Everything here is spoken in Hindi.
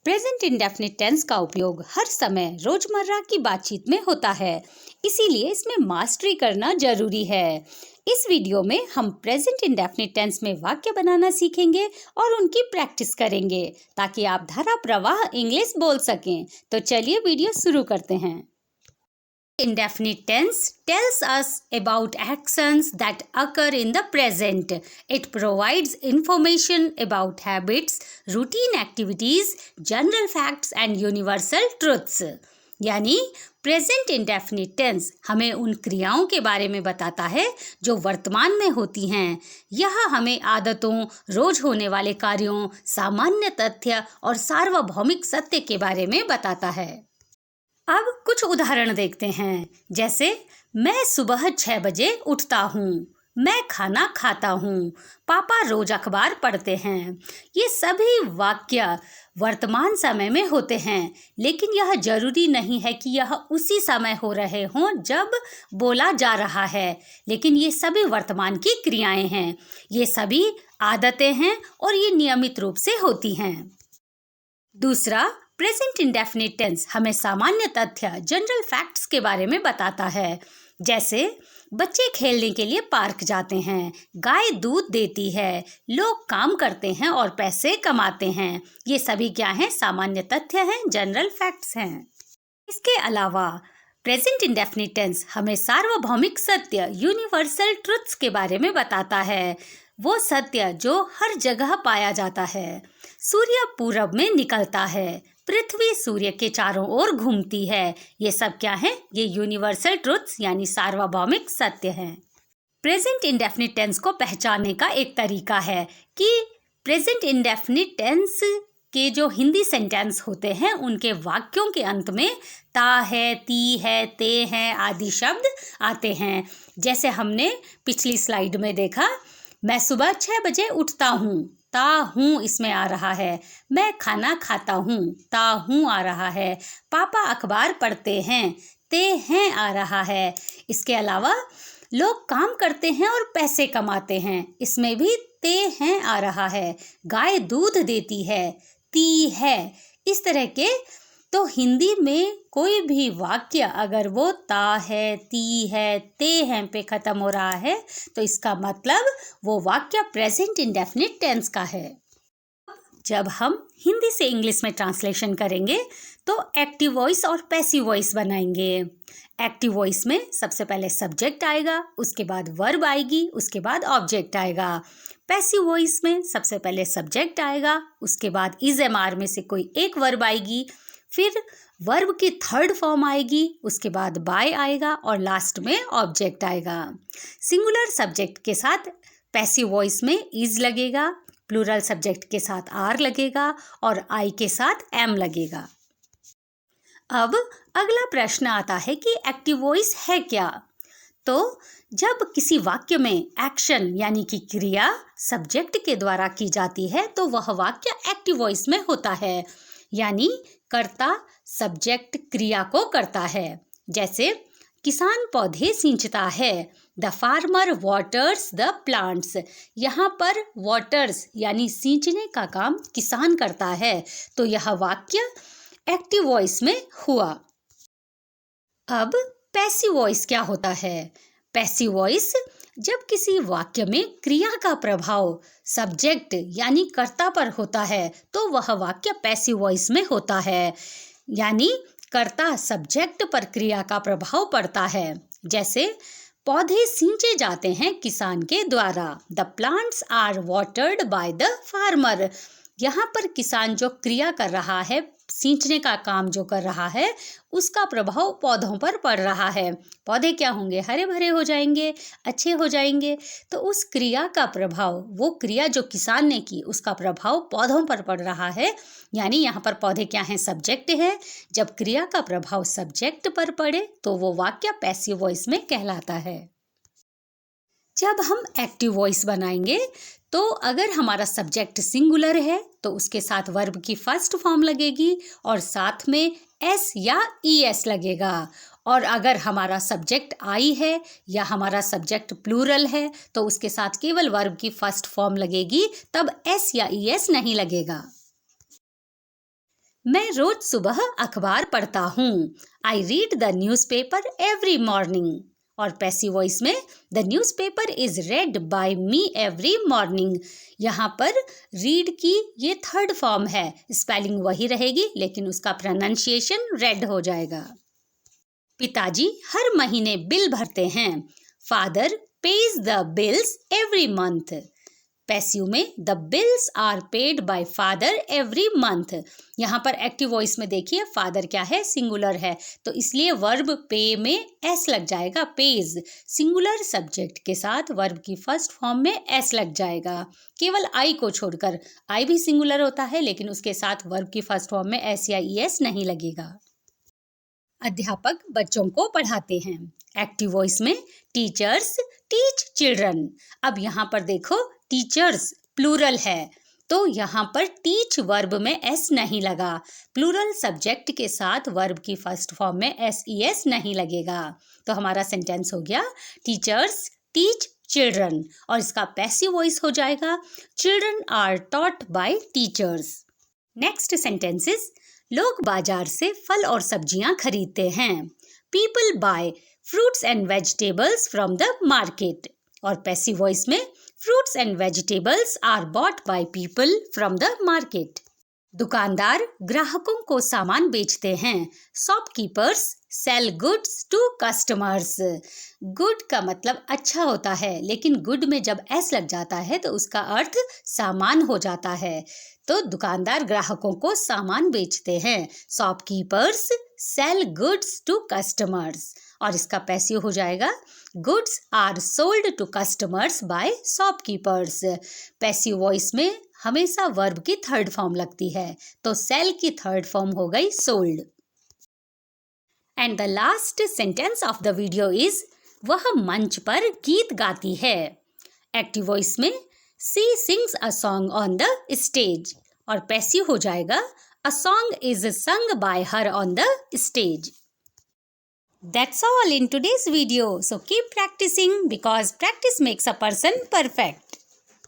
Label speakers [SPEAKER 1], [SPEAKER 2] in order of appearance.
[SPEAKER 1] प्रेजेंट इंडेफिनिट टेंस का उपयोग हर समय रोजमर्रा की बातचीत में होता है, इसीलिए इसमें मास्टरी करना जरूरी है। इस वीडियो में हम प्रेजेंट इंडेफिनिट टेंस में वाक्य बनाना सीखेंगे और उनकी प्रैक्टिस करेंगे ताकि आप धारा प्रवाह इंग्लिश बोल सकें। तो चलिए वीडियो शुरू करते हैं। Indefinite tense tells us about actions that occur in the present. It provides information about habits, routine activities, general facts and universal truths. यानी प्रेजेंट इंडेफिनिट टेंस हमें उन क्रियाओं के बारे में बताता है जो वर्तमान में होती हैं। यह हमें आदतों, रोज होने वाले कार्यों, सामान्य तथ्य और सार्वभौमिक सत्य के बारे में बताता है। अब कुछ उदाहरण देखते हैं, जैसे मैं सुबह 6 बजे उठता हूँ, मैं खाना खाता हूँ, पापा रोज अखबार पढ़ते हैं। ये सभी वाक्य वर्तमान समय में होते हैं, लेकिन यह जरूरी नहीं है कि यह उसी समय हो रहे हों जब बोला जा रहा है, लेकिन ये सभी वर्तमान की क्रियाएं हैं। ये सभी आदतें हैं और ये नियमित रूप से होती हैं। दूसरा, प्रेजेंट इंडेफिनिट टेंस हमें सामान्य तथ्य, जनरल फैक्ट्स के बारे में बताता है। जैसे बच्चे खेलने के लिए पार्क जाते हैं, गाय दूध देती है, लोग काम करते हैं और पैसे कमाते हैं। ये सभी क्या हैं? सामान्य तथ्य हैं, जनरल फैक्ट्स हैं। इसके अलावा प्रेजेंट इंडेफिनिट टेंस हमें सार्वभौमिक सत्य, यूनिवर्सल ट्रुथ्स के बारे में बताता है। वो सत्य जो हर जगह पाया जाता है। सूर्य पूरब में निकलता है, पृथ्वी सूर्य के चारों ओर घूमती है। ये सब क्या है? ये यूनिवर्सल ट्रुथ्स यानी सार्वभौमिक सत्य हैं। प्रेजेंट इंडेफिनिट टेंस को पहचानने का एक तरीका है कि प्रेजेंट इंडेफिनिट टेंस के जो हिंदी सेंटेंस होते हैं उनके वाक्यों के अंत में ता है, ती है, ते हैं आदि शब्द आते हैं। जैसे हमने पिछली स्लाइड में देखा, मैं सुबह 6 बजे उठता हूँ, ता हूँ इसमें आ रहा है। मैं खाना खाता हूँ, ता हूँ आ रहा है। पापा अखबार पढ़ते हैं, ते हैं आ रहा है। इसके अलावा लोग काम करते हैं और पैसे कमाते हैं, इसमें भी ते हैं आ रहा है। गाय दूध देती है, ती है। इस तरह के तो हिंदी में कोई भी वाक्य अगर वो ता है, ती है, ते हैं पे ख़त्म हो रहा है तो इसका मतलब वो वाक्य प्रेजेंट इंडेफिनिट टेंस का है। जब हम हिंदी से इंग्लिश में ट्रांसलेशन करेंगे तो एक्टिव वॉइस और पैसिव वॉइस बनाएंगे। एक्टिव वॉइस में सबसे पहले सब्जेक्ट आएगा, उसके बाद वर्ब आएगी, उसके बाद ऑब्जेक्ट आएगा। पैसिव वॉइस में सबसे पहले सब्जेक्ट आएगा, उसके बाद इज एम आर में से कोई एक वर्ब आएगी, फिर वर्ब की थर्ड फॉर्म आएगी, उसके बाद बाय आएगा और लास्ट में ऑब्जेक्ट आएगा। सिंगुलर सब्जेक्ट के साथ पैसिव वॉइस में इज लगेगा, प्लूरल सब्जेक्ट के साथ आर लगेगा और आई के साथ एम लगेगा। अब अगला प्रश्न आता है कि एक्टिव वॉइस है क्या? तो जब किसी वाक्य में एक्शन यानी कि क्रिया सब्जेक्ट के द्वारा की जाती है तो वह वाक्य एक्टिव वॉइस में होता है, यानी कर्ता सब्जेक्ट क्रिया को करता है। जैसे किसान पौधे सींचता है, the farmer waters the plants. यहाँ पर वाटर्स यानी सींचने का काम किसान करता है, तो यह वाक्य एक्टिव वॉइस में हुआ। अब पैसिव वॉइस क्या होता है? पैसिव वॉइस जब किसी वाक्य में क्रिया का प्रभाव सब्जेक्ट यानी कर्ता पर होता है तो वह वाक्य पैसिव वॉइस में होता है, यानी कर्ता सब्जेक्ट पर क्रिया का प्रभाव पड़ता है। जैसे पौधे सींचे जाते हैं किसान के द्वारा, the plants are watered by the farmer. यहाँ पर किसान जो क्रिया कर रहा है, सींचने का काम जो कर रहा है, उसका प्रभाव पौधों पर पड़ रहा है। पौधे क्या होंगे? हरे भरे हो जाएंगे, अच्छे हो जाएंगे। तो उस क्रिया का प्रभाव, वो क्रिया जो किसान ने की, उसका प्रभाव पौधों पर पड़ रहा है, यानी यहाँ पर पौधे क्या हैं? सब्जेक्ट है। जब क्रिया का प्रभाव सब्जेक्ट पर पड़े तो वो वाक्य पैसिव वॉइस में कहलाता है। जब हम एक्टिव वॉइस बनाएंगे तो अगर हमारा सब्जेक्ट सिंगुलर है तो उसके साथ वर्ब की फर्स्ट फॉर्म लगेगी और साथ में एस या ई एस लगेगा। और अगर हमारा सब्जेक्ट आई है या हमारा सब्जेक्ट प्लूरल है तो उसके साथ केवल वर्ब की फर्स्ट फॉर्म लगेगी, तब एस या ई एस नहीं लगेगा। मैं रोज सुबह अखबार पढ़ता हूँ। I read the newspaper every morning. और पैसिव वॉइस में the newspaper is read by me every morning. यहाँ पर रीड की ये थर्ड फॉर्म है, स्पेलिंग वही रहेगी लेकिन उसका प्रोनाउंसिएशन रेड हो जाएगा। पिताजी हर महीने बिल भरते हैं। Father pays the bills every month. Passive में the bills are paid by father every month. यहाँ पर एक्टिव वॉइस में देखिए फादर क्या है, सिंगुलर है, तो इसलिए वर्ब पे में एस लग जाएगा। पेज सिंगुलर सब्जेक्ट के साथ वर्ब की फर्स्ट फॉर्म में एस लग जाएगा, केवल आई को छोड़कर। आई भी सिंगुलर होता है लेकिन उसके साथ वर्ब की फर्स्ट फॉर्म में एस या ई एस नहीं लगेगा। अध्यापक बच्चों को पढ़ाते हैं। एक्टिव वॉइस में टीचर्स टीच चिल्ड्रन। अब यहाँ पर देखो टीचर्स प्लूरल है तो यहाँ पर टीच वर्ब में एस नहीं लगा। प्लूरल सब्जेक्ट के साथ वर्ब की फर्स्ट फॉर्म में एस ई एस नहीं लगेगा। तो हमारा सेंटेंस हो गया टीचर्स टीच चिल्ड्रन, और इसका पैसिव वॉइस हो जाएगा children are taught by teachers. Next sentences, लोग बाजार से फल और सब्जियां खरीदते हैं। People buy fruits and vegetables from the market. और पैसिव वॉइस में fruits and vegetables are bought by people from the market. दुकानदार ग्राहकों को सामान बेचते हैं। Shopkeepers sell goods to customers. Good का मतलब अच्छा होता है, लेकिन गुड में जब एस लग जाता है तो उसका अर्थ सामान हो जाता है। तो दुकानदार ग्राहकों को सामान बेचते हैं। Shopkeepers sell goods to customers, और इसका पैसिव हो जाएगा goods are sold to customers by shopkeepers. Passive voice में हमेशा वर्ब की थर्ड फॉर्म लगती है, तो सेल की थर्ड फॉर्म हो गई sold. And the last sentence of the video is वह मंच पर गीत गाती है। एक्टिव वॉइस में she sings a song on the stage, और पैसिव हो जाएगा a song is sung by her on the stage. That's all in today's video. So keep practicing because practice makes a person perfect.